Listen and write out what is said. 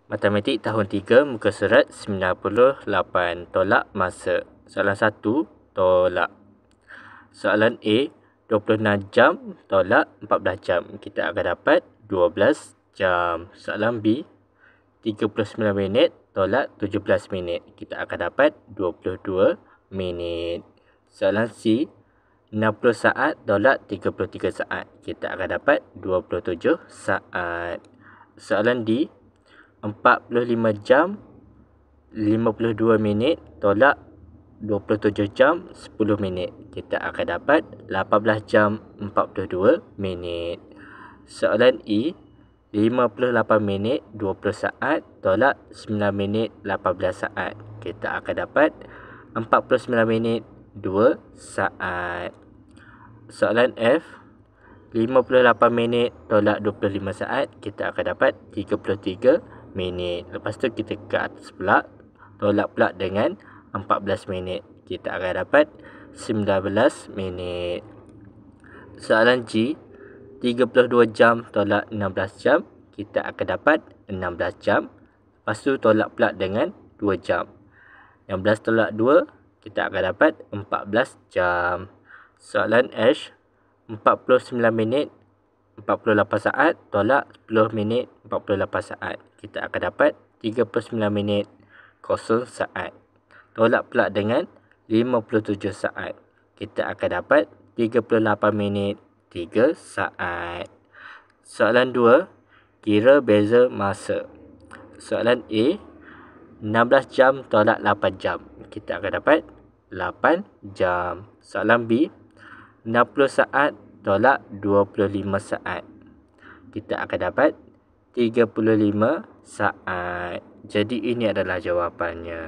Matematik tahun 3 muka surat 98 tolak masa. Soalan 1 tolak. Soalan A 26 jam tolak 14 jam. Kita akan dapat 12 jam. Soalan B 39 minit tolak 17 minit. Kita akan dapat 22 minit. Soalan C 60 saat tolak 33 saat. Kita akan dapat 27 saat. Soalan D 45 jam 52 minit tolak 27 jam 10 minit. Kita akan dapat 18 jam 42 minit. Soalan E 58 minit 20 saat tolak 9 minit 18 saat. Kita akan dapat 49 minit 2 saat. Soalan F 58 minit tolak 25 saat. Kita akan dapat 33 minit. Lepas tu kita ke atas pula, tolak pula dengan 14 minit. Kita akan dapat 19 minit. Soalan G 32 jam tolak 16 jam. Kita akan dapat 16 jam. Lepas tu tolak pula dengan 2 jam. 16 tolak 2, kita akan dapat 14 jam. Soalan H 49 minit 48 saat tolak 10 minit 48 saat. Kita akan dapat 39 minit 0 saat. Tolak pula dengan 57 saat. Kita akan dapat 38 minit 3 saat. Soalan 2, kira beza masa. Soalan A 16 jam tolak 8 jam. Kita akan dapat 8 jam. Soalan B 60 saat tolak 25 saat. Kita akan dapat 35 saat. Jadi ini adalah jawapannya.